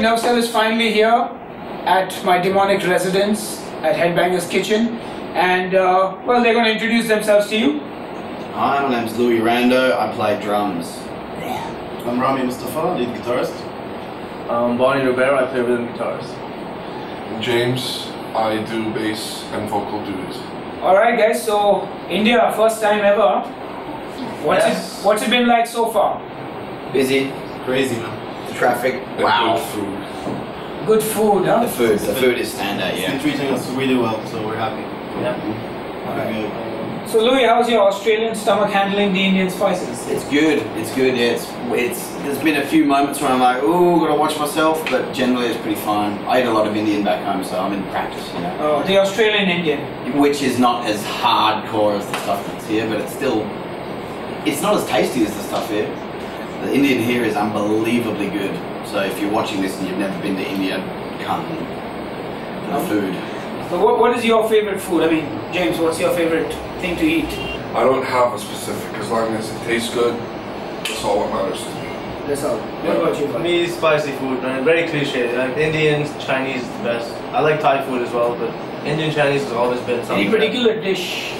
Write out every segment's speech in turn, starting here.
Nervecell is finally here at my demonic residence at Headbanger's kitchen, and well, they're going to introduce themselves to you. Hi, my name's Louis Rando. I play drums. I'm Rami Mustafa, lead guitarist. Bonnie Rivera, I play rhythm guitars. James, I do bass and vocal duties. Alright guys, so India, first time ever. What's it been like so far? Busy. Crazy, man. The traffic. And Wow. good food. Good food, huh? The food is standout, It's yeah. been treating us really well, so we're happy. Yeah. Very good. So Louis, how's your Australian stomach handling the Indian spices? It's good. It's good. Yeah. There's been a few moments where I'm like, oh, gotta watch myself, but generally it's pretty fine. I eat a lot of Indian back home, so I'm in practice, you know. Oh, the Australian Indian. Which is not as hardcore as the stuff that's here, but it's not as tasty as the stuff here. The Indian here is unbelievably good. So if you're watching this and you've never been to India, come. The food. So what is your favorite food? I mean, James, what's your favorite thing to eat? I don't have a specific, as long as it tastes good, that's all that matters to me. That's all. What about you? For me, spicy food, man. Very cliche. Like Indian, Chinese is the best. I like Thai food as well, but Indian Chinese has always been something. Any particular dish?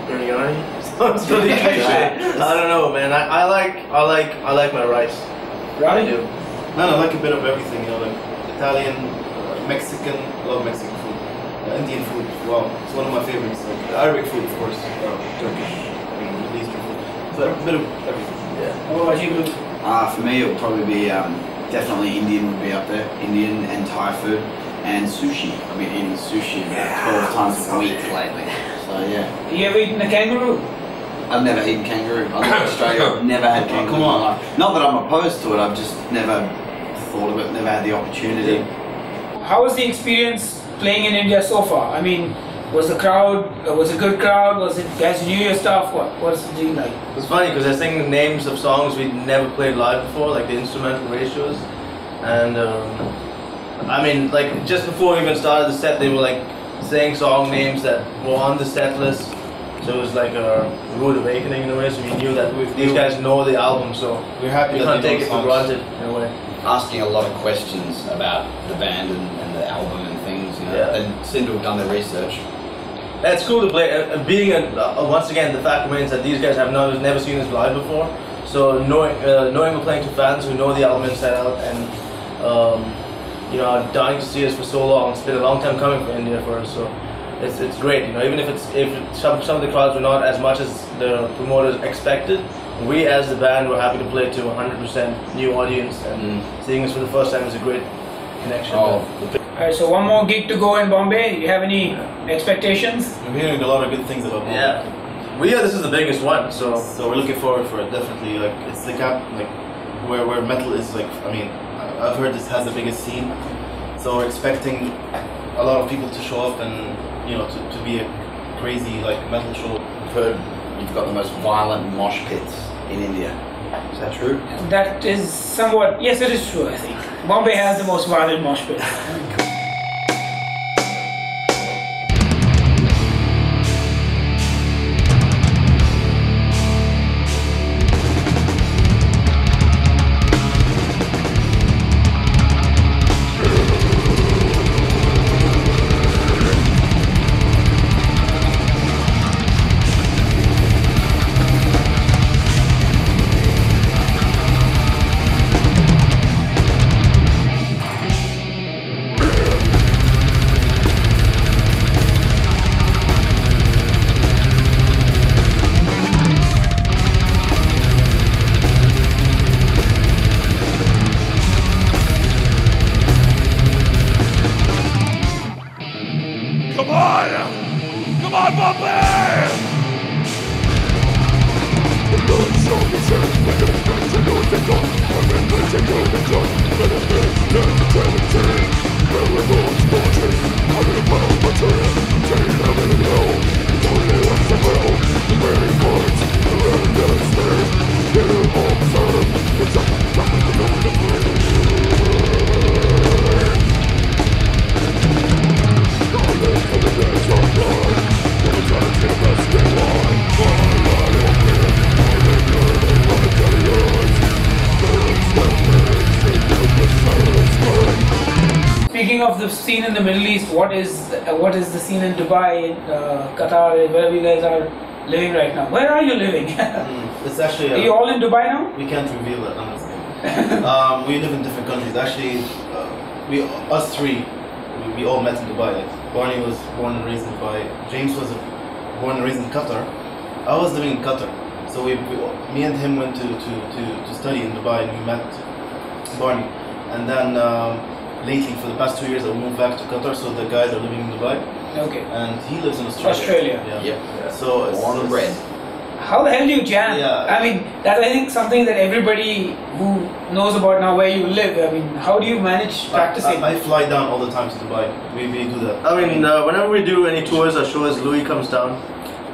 Biryani. Sounds really cliche. I don't know, man. I like my rice. Right? I do. Man, I like a bit of everything, you know, like Italian, Mexican, I love Mexican food. Indian food, wow, it's one of my favorites. Like Arabic food, of course, Turkish, Middle Eastern food. So a bit of everything. Yeah. What about you, Louis? For me, it would probably be definitely Indian would be up there. Indian and Thai food and sushi. I've been eating sushi about 12 times a week lately. So yeah. You ever eaten a kangaroo? I've never eaten kangaroo. I live in Australia. I've never had kangaroo. Come on. in my life. Not that I'm opposed to it. I've just never thought of it. Never had the opportunity. How was the experience playing in India so far? I mean, was the crowd, was it a good crowd? Was it guys who knew your stuff? What's the deal like? It's funny because they're singing names of songs we'd never played live before, like the instrumental ratios. And I mean, like just before we even started the set, they were like saying song names that were on the set list. So it was like a rude awakening in a way. So we knew that these guys know the album, so We're happy we that can't they know take it the for songs. granted in a way. Asking a lot of questions about the band and the album and things. You know, Yeah. they seem to have done their research. It's cool to play. Once again, the fact remains that these guys have never seen us live before. So knowing we're playing to fans who know the album inside out and you know, are dying to see us for so long. It's been a long time coming for India for us. So it's great. You know, even if some of the crowds were not as much as the promoters expected, we as the band were happy to play to 100% new audience, and seeing us for the first time is a great connection. Alright, so one more gig to go in Bombay. You have any expectations? I'm hearing a lot of good things about Bombay. Yeah, we hear this is the biggest one, so we're looking forward for it, definitely. Like, it's the cap, like, where metal is, like, I mean, I've heard this has the biggest scene. So we're expecting a lot of people to show up and, you know, to be a crazy, like, metal show. I've heard you've got the most violent mosh pits in India. Is that true? That is somewhat, yes, it is true, I think. Bombay has the most violent mosh pit. Come on, Bombay! Let's go. scene in the Middle East, what is the scene in Dubai, Qatar, wherever you guys are living right now? Where are you living? It's actually. Are you all in Dubai now? We can't reveal it, honestly. We live in different countries. Actually, us three, we all met in Dubai. Like, Barney was born and raised in Dubai. James was born and raised in Qatar. I was living in Qatar. So me and him went to study in Dubai, and we met Barney. And then lately, for the past 2 years, I moved back to Qatar. So the guys are living in Dubai. Okay. And he lives in Australia. Australia. Yeah. Yep. So Born and bred. How the hell do you jam? Yeah. I mean, that's I think something that everybody who knows about now where you live. I mean, how do you manage practicing? I fly down all the time to Dubai. We do that. I mean, whenever we do any tours or shows, Louis comes down.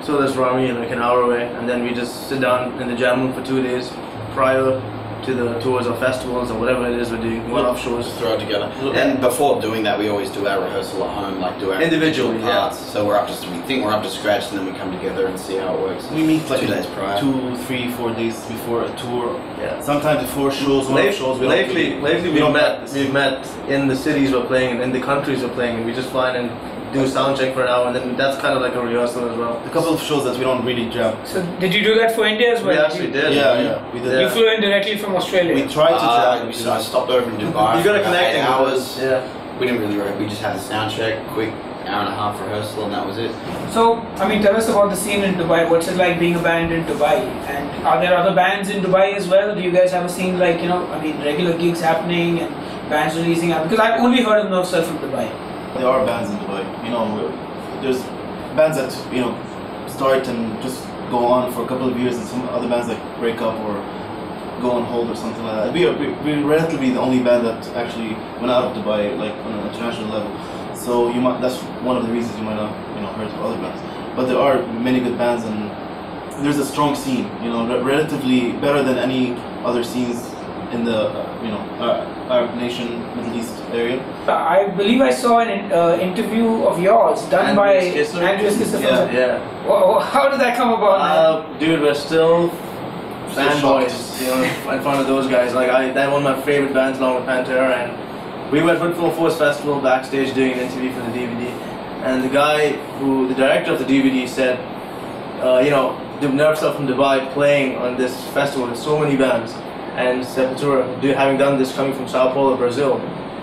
So does Rami, like an hour away, and then we just sit down in the jam room for 2 days prior to the tours or festivals or whatever it is we're doing, one-off shows. Just throw it together. And before doing that, we always do our rehearsal at home, like do our Individually, parts. So we think we're up to scratch, and then we come together and see how it works. We meet like 2 days prior. 2, 3, 4 days before a tour. Yeah. Sometimes before shows, one-off shows. Lately we've met in the cities we're playing and in the countries we're playing, and we just fly in and do sound check for an hour, and then that's kind of like a rehearsal as well. A couple of shows that we don't really jam. So did you do that for India as well? We actually did. Yeah, we did. You flew in directly from Australia. We tried to jam. I stopped over in Dubai. You got to for connect 8 hours. Yeah. We didn't really we just had a sound check, quick hour and a half rehearsal, and that was it. So, I mean, tell us about the scene in Dubai. What's it like being a band in Dubai? And are there other bands in Dubai as well? Do you guys have a scene like, I mean, regular gigs happening and bands releasing out? Because I've only heard of Nervecell from Dubai. There are bands in Dubai. There's bands that start and just go on for a couple of years, and some other bands like break up or go on hold or something like that. We're relatively the only band that actually went out of Dubai, like on an international level. So that's one of the reasons you might not heard of other bands. But there are many good bands, and there's a strong scene. Relatively better than any other scenes in the Arab nation, Middle East area. I believe I saw an interview of yours done by Andrew Skisser. Yeah. How did that come about? Dude, we're still fanboys, in front of those guys. Like they're one of my favorite bands along with Pantera, and we were at Footfall Force Festival backstage doing an interview for the DVD, and the director of the DVD said, the Nervecell from Dubai playing on this festival with so many bands, and Sepultura having done this coming from Sao Paulo, Brazil,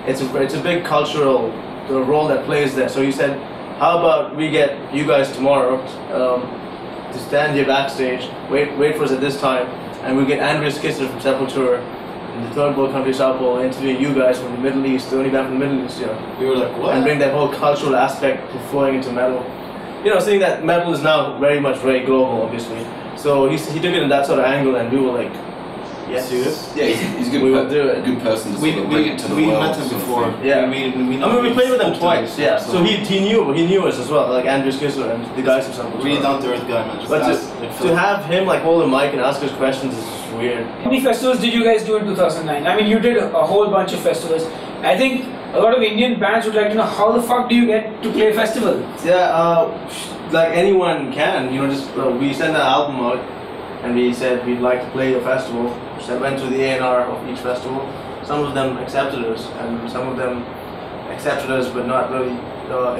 it's a big cultural role that plays there. So he said, how about we get you guys tomorrow to stand here backstage, wait for us at this time, and we get Andrew Skisser from Sepultura in the third world country, Sao Paulo, interview you guys from the Middle East, the only band from the Middle East, We were like, what? And bring that whole cultural aspect of flowing into metal. Seeing that metal is now very global, obviously. So he took it in that sort of angle, and we were like, yes. Serious? Yeah, he's a good, we will do it. good person to sort of bring it to the world. We met him before. Yeah. We played with him twice. Him, Yeah. So he knew us as well, like Andrew Skisser and the guys from Sepultura. Really down to earth guy, man. Just But ask, to have him like hold the mic and ask us questions is just weird. How many festivals did you guys do in 2009? I mean, you did a whole bunch of festivals. I think a lot of Indian bands would like to know, how the fuck do you get to play a festival? Yeah, like anyone can, we sent an album out and we said we'd like to play a festival. So I went to the A&R of each festival. Some of them accepted us, and some of them accepted us but not really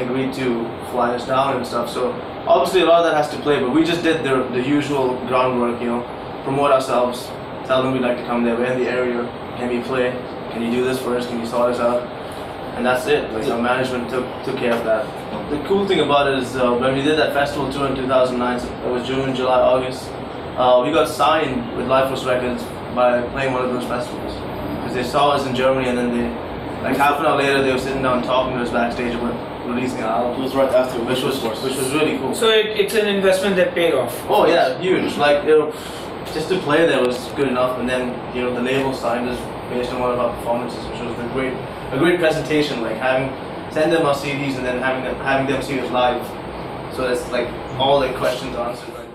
agreed to fly us down and stuff. So obviously a lot of that has to play, but we just did the usual groundwork, promote ourselves, tell them we'd like to come there, we're in the area, can we play, can you do this for us, can you sort us out? And that's it. Like our management took care of that. The cool thing about it is when we did that festival tour in 2009, so it was June, July, August, we got signed with Life Force Records by playing one of those festivals. Because they saw us in Germany, and then like half an hour later, they were sitting down talking to us backstage about releasing an album. It was right after, which was really cool. So it's an investment that paid off. Oh yeah, huge. Like just to play there was good enough, and then the label signed us based on one of our performances, which was a great presentation. Like send them our CDs and then having them see us live. So it's like all the questions answered.